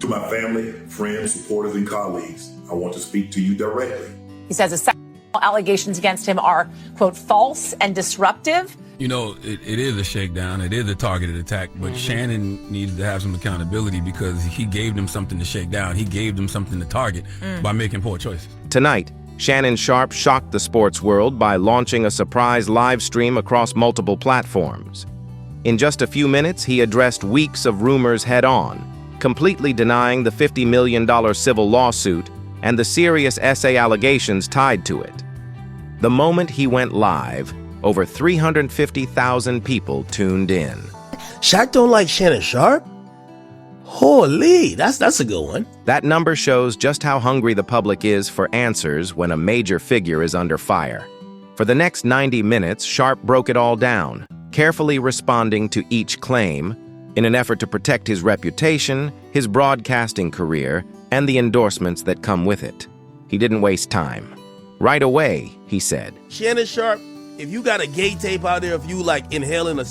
To my family, friends, supporters, and colleagues, I want to speak to you directly. He says the sexual allegations against him are, quote, false and disruptive. You know, it is a shakedown. It is a targeted attack, but Shannon needs to have some accountability because he gave them something to shake down. He gave them something to target by making poor choices. Tonight, Shannon Sharpe shocked the sports world by launching a surprise live stream across multiple platforms. In just a few minutes, he addressed weeks of rumors head-on, completely denying the $50 million civil lawsuit and the serious essay allegations tied to it. The moment he went live, over 350,000 people tuned in. Shaq don't like Shannon Sharpe? Holy, that's a good one. That number shows just how hungry the public is for answers when a major figure is under fire. For the next 90 minutes, Sharpe broke it all down, carefully responding to each claim in an effort to protect his reputation, his broadcasting career, and the endorsements that come with it. He didn't waste time. Right away, he said, Shannon Sharpe, if you got a gay tape out there of you like inhaling a...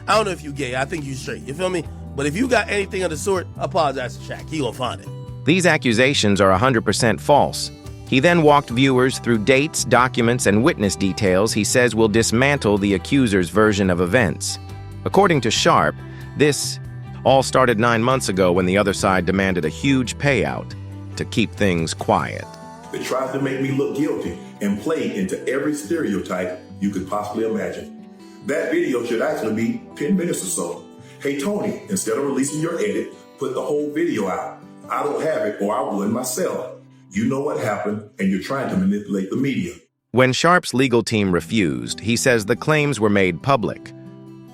I don't know if you gay, I think you straight, you feel me? But if you got anything of the sort, I apologize to Shaq, he gonna find it. These accusations are 100% false. He then walked viewers through dates, documents, and witness details he says will dismantle the accuser's version of events. According to Sharpe, this all started 9 months ago when the other side demanded a huge payout to keep things quiet. They tried to make me look guilty and play into every stereotype you could possibly imagine. That video should actually be 10 minutes or so. Hey, Tony, instead of releasing your edit, put the whole video out. I don't have it, or I would myself. You know what happened, and you're trying to manipulate the media. When Sharpe's legal team refused, he says the claims were made public.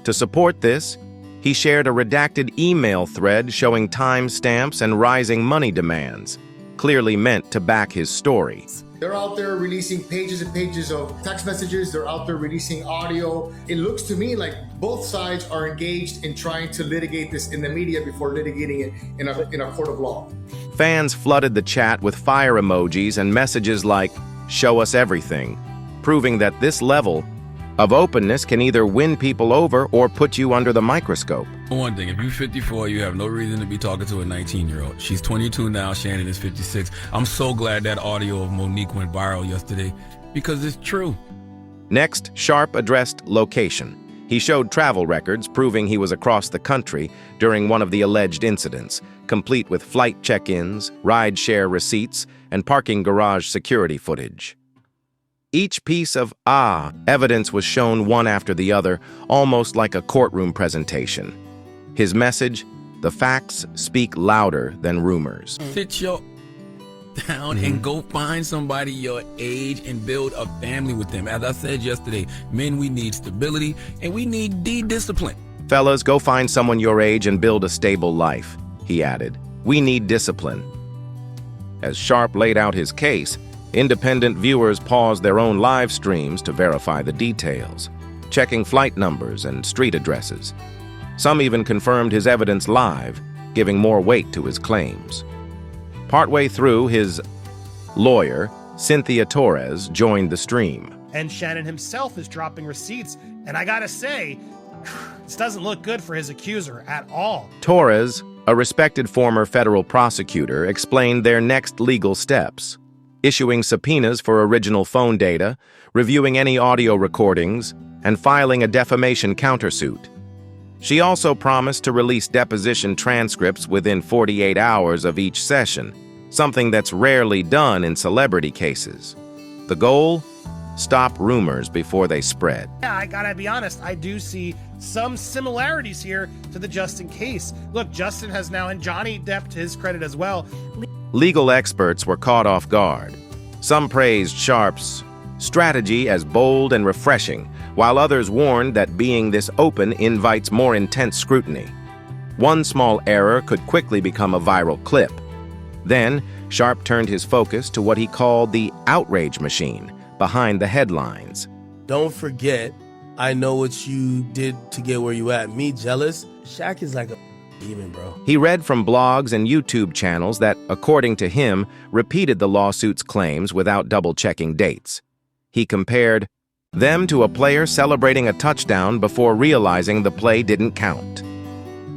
To support this, he shared a redacted email thread showing timestamps and rising money demands, clearly meant to back his story. They're out there releasing pages and pages of text messages. They're out there releasing audio. It looks to me like both sides are engaged in trying to litigate this in the media before litigating it in a court of law. Fans flooded the chat with fire emojis and messages like, "Show us everything," proving that this level of openness can either win people over or put you under the microscope. One thing, if you're 54, you have no reason to be talking to a 19-year-old. She's 22 now, Shannon is 56. I'm so glad that audio of Monique went viral yesterday because it's true. Next, Sharpe addressed location. He showed travel records proving he was across the country during one of the alleged incidents, complete with flight check-ins, ride-share receipts, and parking garage security footage. Each piece of evidence was shown one after the other, almost like a courtroom presentation. His message, the facts speak louder than rumors. Sit your down and go find somebody your age and build a family with them. As I said yesterday, men, we need stability and we need discipline. Fellas, go find someone your age and build a stable life, he added. We need discipline. As Sharpe laid out his case, independent viewers paused their own live streams to verify the details, checking flight numbers and street addresses. Some even confirmed his evidence live, giving more weight to his claims. Partway through, his lawyer, Cynthia Torres, joined the stream. And Shannon himself is dropping receipts, and I gotta say, this doesn't look good for his accuser at all. Torres, a respected former federal prosecutor, explained their next legal steps, issuing subpoenas for original phone data, reviewing any audio recordings, and filing a defamation countersuit. She also promised to release deposition transcripts within 48 hours of each session, something that's rarely done in celebrity cases. The goal? Stop rumors before they spread. Yeah, I gotta be honest, I do see some similarities here to the Justin case. Look, Justin has now, and Johnny Depp to his credit as well. Legal experts were caught off guard. Some praised Sharpe's strategy as bold and refreshing, while others warned that being this open invites more intense scrutiny. One small error could quickly become a viral clip. Then, Sharpe turned his focus to what he called the outrage machine behind the headlines. Don't forget, I know what you did to get where you at. Me jealous? Shaq is like a demon, bro. He read from blogs and YouTube channels that, according to him, repeated the lawsuit's claims without double-checking dates. He compared them to a player celebrating a touchdown before realizing the play didn't count.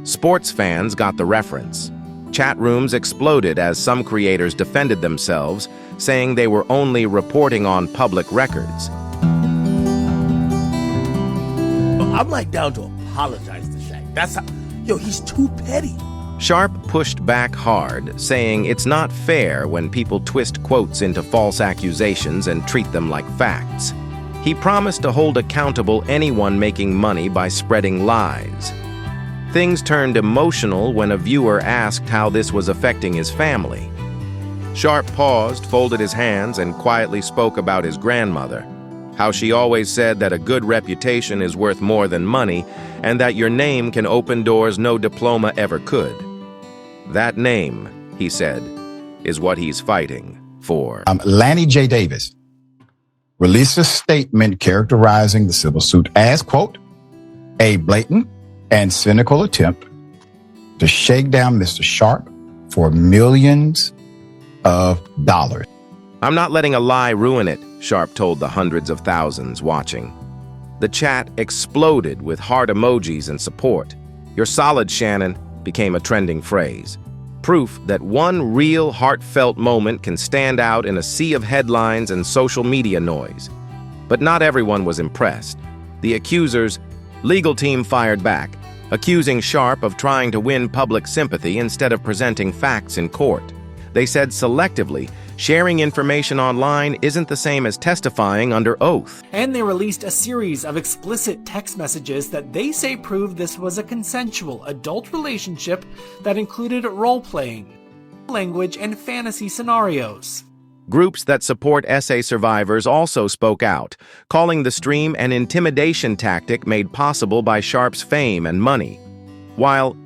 Sports fans got the reference. Chat rooms exploded as some creators defended themselves, saying they were only reporting on public records. I'm like down to apologize to Shaq. That's how, he's too petty. Sharpe pushed back hard, saying it's not fair when people twist quotes into false accusations and treat them like facts. He promised to hold accountable anyone making money by spreading lies. Things turned emotional when a viewer asked how this was affecting his family. Sharpe paused, folded his hands, and quietly spoke about his grandmother, how she always said that a good reputation is worth more than money, and that your name can open doors no diploma ever could. That name, he said, is what he's fighting for. Lanny J. Davis released a statement characterizing the civil suit as, quote, a blatant and cynical attempt to shake down Mr. Sharpe for millions of dollars. I'm not letting a lie ruin it, Sharpe told the hundreds of thousands watching. The chat exploded with heart emojis and support. "You're solid, Shannon," became a trending phrase. Proof that one real heartfelt moment can stand out in a sea of headlines and social media noise. But not everyone was impressed. The accusers' legal team fired back, accusing Sharpe of trying to win public sympathy instead of presenting facts in court. They said selectively, sharing information online isn't the same as testifying under oath. And they released a series of explicit text messages that they say prove this was a consensual adult relationship that included role-playing, language, and fantasy scenarios. Groups that support SA survivors also spoke out, calling the stream an intimidation tactic made possible by Sharpe's fame and money. While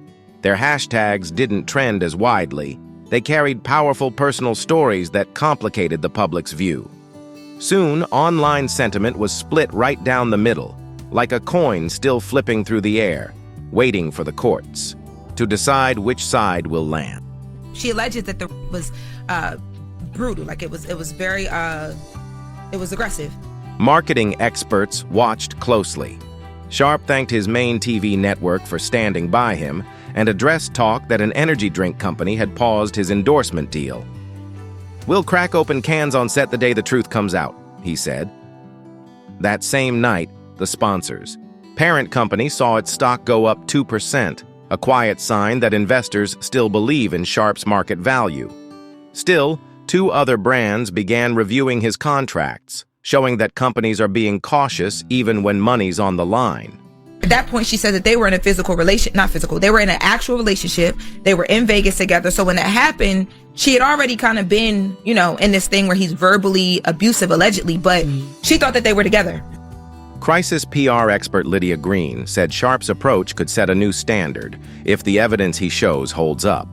their hashtags didn't trend as widely, they carried powerful personal stories that complicated the public's view. Soon, online sentiment was split right down the middle, like a coin still flipping through the air, waiting for the courts to decide which side will land. She alleges that the was brutal, like it was very it was aggressive. Marketing experts watched closely. Sharpe thanked his main TV network for standing by him and addressed talk that an energy drink company had paused his endorsement deal. "We'll crack open cans on set the day the truth comes out," he said. That same night, the sponsors' parent company saw its stock go up 2%, a quiet sign that investors still believe in Sharpe's market value. Still, 2 other brands began reviewing his contracts, showing that companies are being cautious even when money's on the line. At that point, she said that they were in a they were in an actual relationship. They were in Vegas together. So when that happened, she had already kind of been, in this thing where he's verbally abusive, allegedly, but she thought that they were together. Crisis PR expert Lydia Green said Sharpe's approach could set a new standard if the evidence he shows holds up.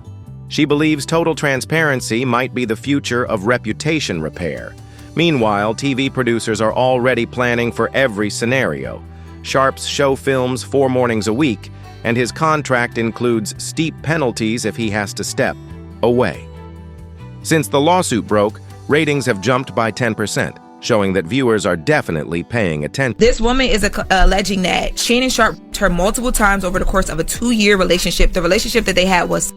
She believes total transparency might be the future of reputation repair. Meanwhile, TV producers are already planning for every scenario. Sharpe's show films 4 mornings a week, and his contract includes steep penalties if he has to step away. Since the lawsuit broke, ratings have jumped by 10%, showing that viewers are definitely paying attention. This woman is alleging that Shannon Sharpe her multiple times over the course of a 2-year relationship. The relationship that they had was...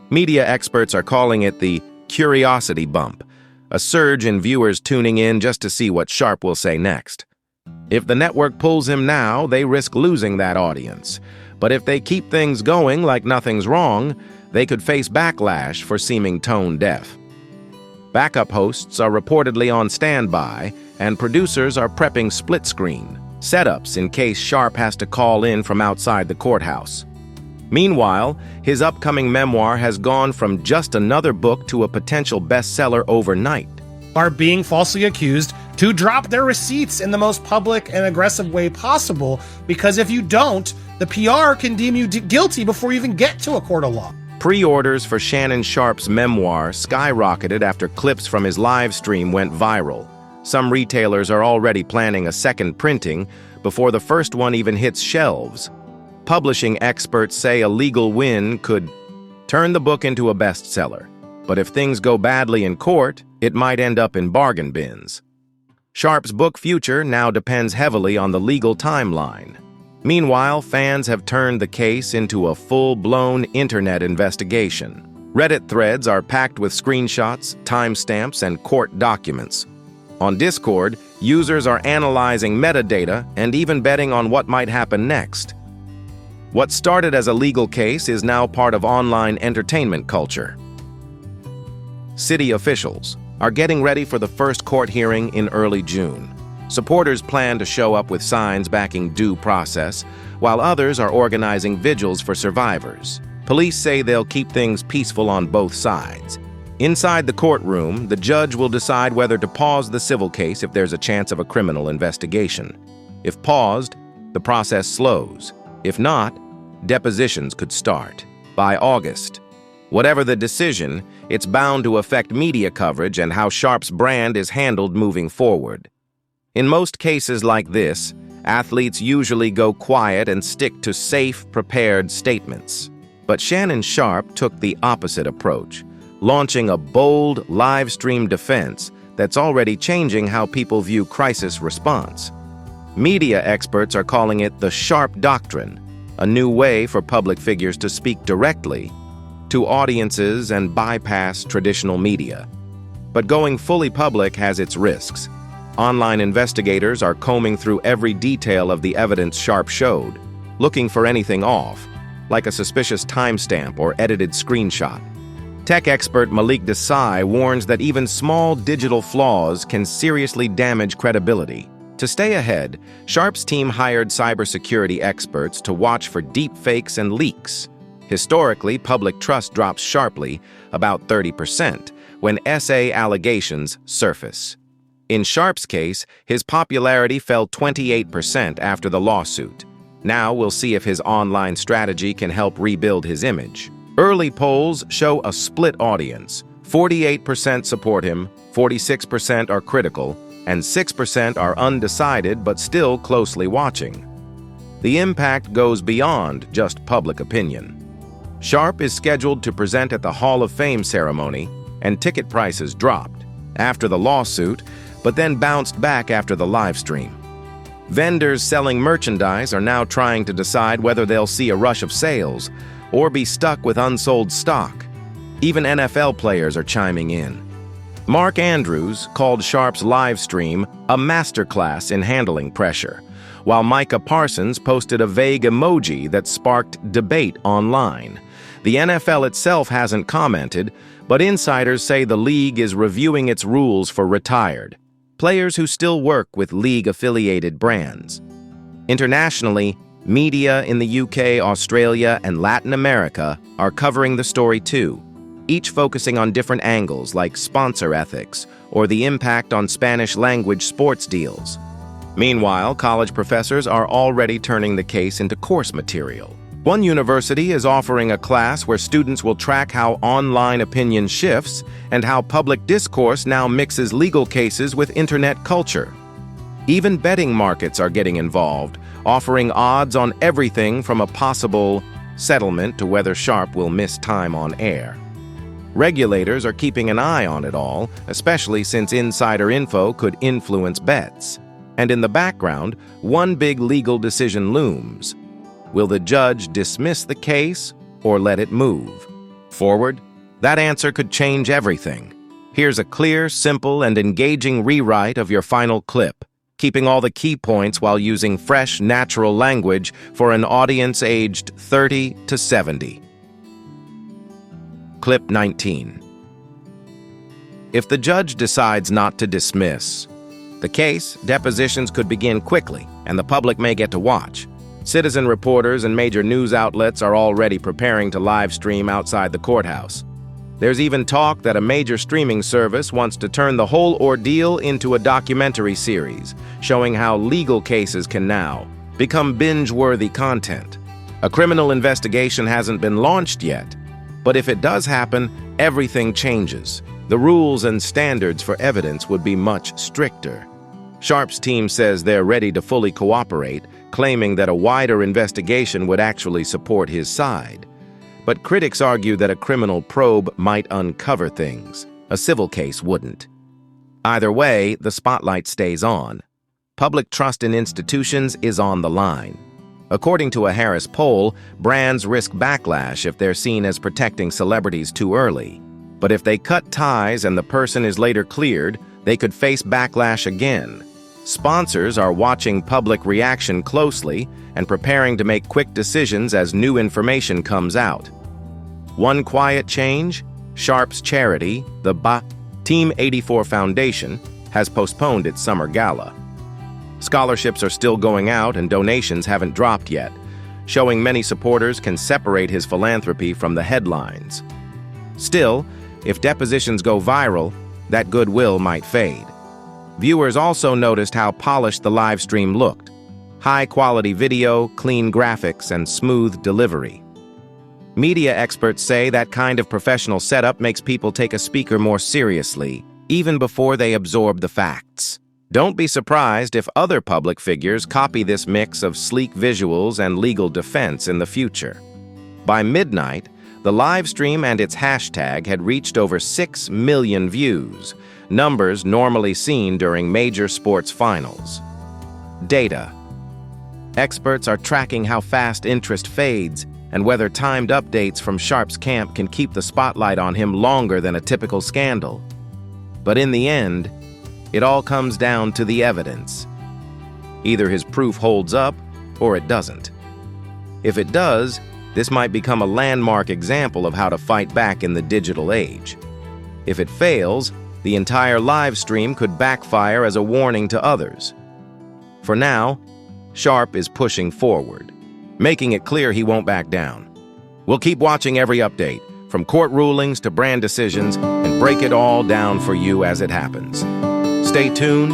Media experts are calling it the curiosity bump, a surge in viewers tuning in just to see what Sharpe will say next. If the network pulls him now, they risk losing that audience. But if they keep things going like nothing's wrong, they could face backlash for seeming tone deaf. Backup hosts are reportedly on standby, and producers are prepping split-screen setups in case Sharpe has to call in from outside the courthouse. Meanwhile, his upcoming memoir has gone from just another book to a potential bestseller overnight. Are being falsely accused to drop their receipts in the most public and aggressive way possible, because if you don't, the PR can deem you guilty before you even get to a court of law. Pre-orders for Shannon Sharpe's memoir skyrocketed after clips from his live stream went viral. Some retailers are already planning a second printing before the first one even hits shelves. Publishing experts say a legal win could turn the book into a bestseller. But if things go badly in court, it might end up in bargain bins. Sharpe's book future now depends heavily on the legal timeline. Meanwhile, fans have turned the case into a full-blown internet investigation. Reddit threads are packed with screenshots, timestamps, and court documents. On Discord, users are analyzing metadata and even betting on what might happen next. What started as a legal case is now part of online entertainment culture. City officials are getting ready for the first court hearing in early June. Supporters plan to show up with signs backing due process, while others are organizing vigils for survivors. Police say they'll keep things peaceful on both sides. Inside the courtroom, the judge will decide whether to pause the civil case if there's a chance of a criminal investigation. If paused, the process slows. If not, depositions could start. By August, whatever the decision, it's bound to affect media coverage and how Sharpe's brand is handled moving forward. In most cases like this, athletes usually go quiet and stick to safe, prepared statements. But Shannon Sharpe took the opposite approach, launching a bold, live-stream defense that's already changing how people view crisis response. Media experts are calling it the Sharpe Doctrine, a new way for public figures to speak directly to audiences and bypass traditional media. But going fully public has its risks. Online investigators are combing through every detail of the evidence Sharpe showed, looking for anything off, like a suspicious timestamp or edited screenshot. Tech expert Malik Desai warns that even small digital flaws can seriously damage credibility. To stay ahead, Sharpe's team hired cybersecurity experts to watch for deepfakes and leaks. Historically, public trust drops sharply, about 30%, when SA allegations surface. In Sharpe's case, his popularity fell 28% after the lawsuit. Now we'll see if his online strategy can help rebuild his image. Early polls show a split audience. 48% support him, 46% are critical, and 6% are undecided but still closely watching. The impact goes beyond just public opinion. Sharpe is scheduled to present at the Hall of Fame ceremony, and ticket prices dropped after the lawsuit, but then bounced back after the live stream. Vendors selling merchandise are now trying to decide whether they'll see a rush of sales or be stuck with unsold stock. Even NFL players are chiming in. Mark Andrews called Sharpe's live stream a masterclass in handling pressure, while Micah Parsons posted a vague emoji that sparked debate online. The NFL itself hasn't commented, but insiders say the league is reviewing its rules for retired players who still work with league-affiliated brands. Internationally, media in the UK, Australia, and Latin America are covering the story too, each focusing on different angles like sponsor ethics or the impact on Spanish-language sports deals. Meanwhile, college professors are already turning the case into course material. One university is offering a class where students will track how online opinion shifts and how public discourse now mixes legal cases with internet culture. Even betting markets are getting involved, offering odds on everything from a possible settlement to whether Sharpe will miss time on air. Regulators are keeping an eye on it all, especially since insider info could influence bets. And in the background, one big legal decision looms. Will the judge dismiss the case or let it move forward? That answer could change everything. Here's a clear, simple, and engaging rewrite of your final clip, keeping all the key points while using fresh, natural language for an audience aged 30 to 70. Clip 19. If the judge decides not to dismiss the case, depositions could begin quickly, and the public may get to watch. Citizen reporters and major news outlets are already preparing to live stream outside the courthouse. There's even talk that a major streaming service wants to turn the whole ordeal into a documentary series, showing how legal cases can now become binge-worthy content. A criminal investigation hasn't been launched yet, but if it does happen, everything changes. The rules and standards for evidence would be much stricter. Sharpe's team says they're ready to fully cooperate, claiming that a wider investigation would actually support his side. But critics argue that a criminal probe might uncover things. A civil case wouldn't. Either way, the spotlight stays on. Public trust in institutions is on the line. According to a Harris poll, brands risk backlash if they're seen as protecting celebrities too early. But if they cut ties and the person is later cleared, they could face backlash again. Sponsors are watching public reaction closely and preparing to make quick decisions as new information comes out. One quiet change: Sharpe's charity, the Team 84 Foundation, has postponed its summer gala. Scholarships are still going out and donations haven't dropped yet, showing many supporters can separate his philanthropy from the headlines. Still, if depositions go viral, that goodwill might fade. Viewers also noticed how polished the live stream looked. High-quality video, clean graphics, and smooth delivery. Media experts say that kind of professional setup makes people take a speaker more seriously, even before they absorb the facts. Don't be surprised if other public figures copy this mix of sleek visuals and legal defense in the future. By midnight, the live stream and its hashtag had reached over 6 million views, numbers normally seen during major sports finals. Data. Experts are tracking how fast interest fades and whether timed updates from Sharpe's camp can keep the spotlight on him longer than a typical scandal. But in the end, it all comes down to the evidence. Either his proof holds up or it doesn't. If it does, this might become a landmark example of how to fight back in the digital age. If it fails, the entire live stream could backfire as a warning to others. For now, Sharpe is pushing forward, making it clear he won't back down. We'll keep watching every update, from court rulings to brand decisions, and break it all down for you as it happens. Stay tuned.